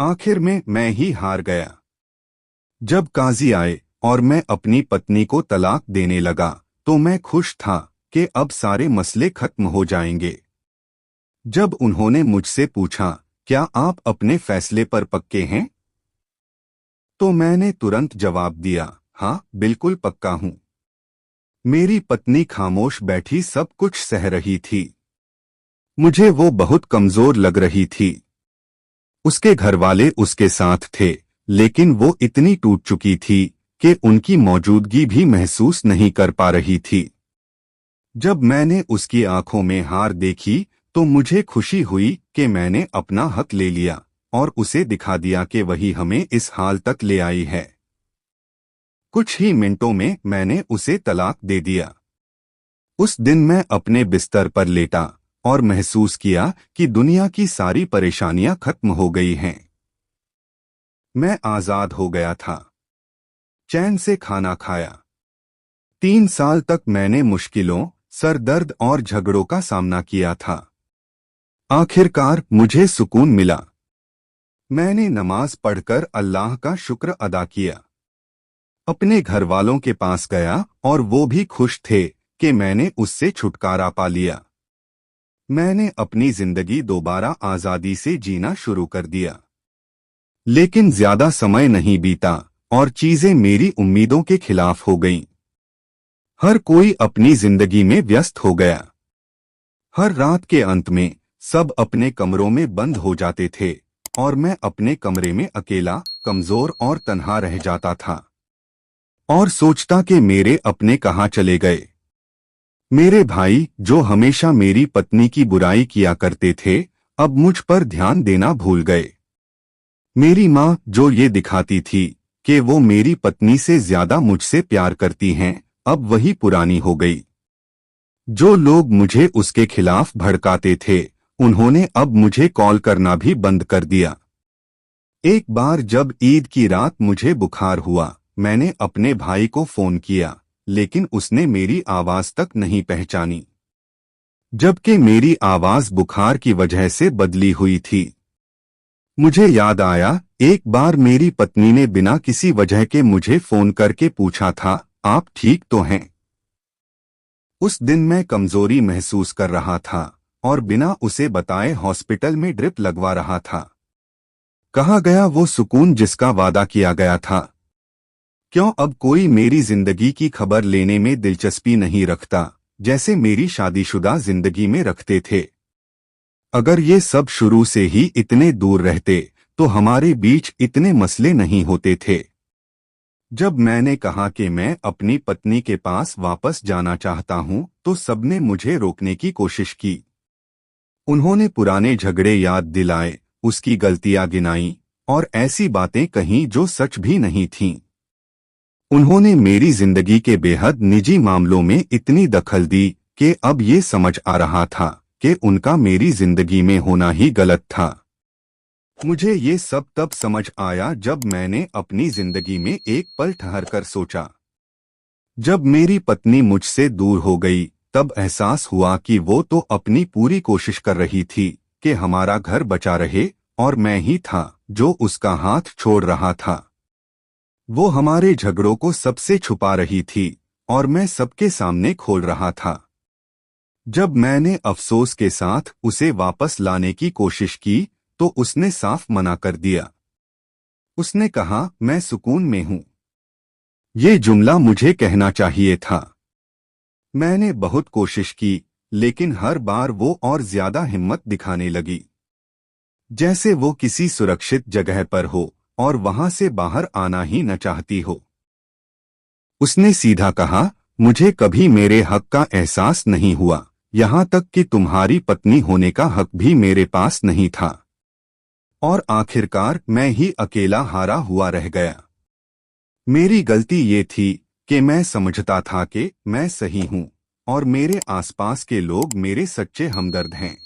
आखिर में मैं ही हार गया। जब काजी आए और मैं अपनी पत्नी को तलाक देने लगा तो मैं खुश था कि अब सारे मसले खत्म हो जाएंगे। जब उन्होंने मुझसे पूछा, क्या आप अपने फैसले पर पक्के हैं, तो मैंने तुरंत जवाब दिया, हाँ बिल्कुल पक्का हूं। मेरी पत्नी खामोश बैठी सब कुछ सह रही थी। मुझे वो बहुत कमजोर लग रही थी। उसके घरवाले उसके साथ थे, लेकिन वो इतनी टूट चुकी थी कि उनकी मौजूदगी भी महसूस नहीं कर पा रही थी। जब मैंने उसकी आंखों में हार देखी तो मुझे खुशी हुई कि मैंने अपना हक ले लिया और उसे दिखा दिया कि वही हमें इस हाल तक ले आई है। कुछ ही मिनटों में मैंने उसे तलाक दे दिया। उस दिन मैं अपने बिस्तर पर लेटा और महसूस किया कि दुनिया की सारी परेशानियां खत्म हो गई हैं। मैं आजाद हो गया था। चैन से खाना खाया। 3 साल तक मैंने मुश्किलों, सर दर्द और झगड़ों का सामना किया था। आखिरकार मुझे सुकून मिला। मैंने नमाज पढ़कर अल्लाह का शुक्र अदा किया। अपने घर वालों के पास गया और वो भी खुश थे कि मैंने उससे छुटकारा पा लिया। मैंने अपनी जिंदगी दोबारा आजादी से जीना शुरू कर दिया। लेकिन ज्यादा समय नहीं बीता और चीजें मेरी उम्मीदों के खिलाफ हो गईं। हर कोई अपनी जिंदगी में व्यस्त हो गया। हर रात के अंत में सब अपने कमरों में बंद हो जाते थे और मैं अपने कमरे में अकेला, कमजोर और तन्हा रह जाता था और सोचता कि मेरे अपने कहाँ चले गए। मेरे भाई, जो हमेशा मेरी पत्नी की बुराई किया करते थे, अब मुझ पर ध्यान देना भूल गए। मेरी माँ, जो ये दिखाती थी कि वो मेरी पत्नी से ज्यादा मुझसे प्यार करती हैं, अब वही पुरानी हो गई। जो लोग मुझे उसके खिलाफ भड़काते थे, उन्होंने अब मुझे कॉल करना भी बंद कर दिया। एक बार जब ईद की रात मुझे बुखार हुआ, मैंने अपने भाई को फोन किया, लेकिन उसने मेरी आवाज तक नहीं पहचानी, जबकि मेरी आवाज बुखार की वजह से बदली हुई थी। मुझे याद आया, एक बार मेरी पत्नी ने बिना किसी वजह के मुझे फोन करके पूछा था, आप ठीक तो हैं? उस दिन मैं कमजोरी महसूस कर रहा था और बिना उसे बताए हॉस्पिटल में ड्रिप लगवा रहा था। कहाँ गया वो सुकून जिसका वादा किया गया था? क्यों अब कोई मेरी जिंदगी की खबर लेने में दिलचस्पी नहीं रखता, जैसे मेरी शादीशुदा जिंदगी में रखते थे? अगर ये सब शुरू से ही इतने दूर रहते तो हमारे बीच इतने मसले नहीं होते थे। जब मैंने कहा कि मैं अपनी पत्नी के पास वापस जाना चाहता हूं, तो सबने मुझे रोकने की कोशिश की। उन्होंने पुराने झगड़े याद दिलाए, उसकी गलतियां गिनाई और ऐसी बातें कहीं जो सच भी नहीं थीं। उन्होंने मेरी जिंदगी के बेहद निजी मामलों में इतनी दखल दी कि अब ये समझ आ रहा था कि उनका मेरी जिंदगी में होना ही गलत था। मुझे ये सब तब समझ आया जब मैंने अपनी जिंदगी में एक पल ठहरकर सोचा। जब मेरी पत्नी मुझसे दूर हो गई, तब एहसास हुआ कि वो तो अपनी पूरी कोशिश कर रही थी कि हमारा घर बचा रहे, और मैं ही था जो उसका हाथ छोड़ रहा था। वो हमारे झगड़ों को सबसे छुपा रही थी और मैं सबके सामने खोल रहा था। जब मैंने अफसोस के साथ उसे वापस लाने की कोशिश की तो उसने साफ मना कर दिया। उसने कहा, मैं सुकून में हूं। ये जुमला मुझे कहना चाहिए था। मैंने बहुत कोशिश की, लेकिन हर बार वो और ज्यादा हिम्मत दिखाने लगी, जैसे वो किसी सुरक्षित जगह पर हो और वहां से बाहर आना ही न चाहती हो। उसने सीधा कहा, मुझे कभी मेरे हक का एहसास नहीं हुआ, यहाँ तक कि तुम्हारी पत्नी होने का हक भी मेरे पास नहीं था। और आखिरकार मैं ही अकेला हारा हुआ रह गया। मेरी गलती ये थी कि मैं समझता था कि मैं सही हूँ और मेरे आसपास के लोग मेरे सच्चे हमदर्द हैं।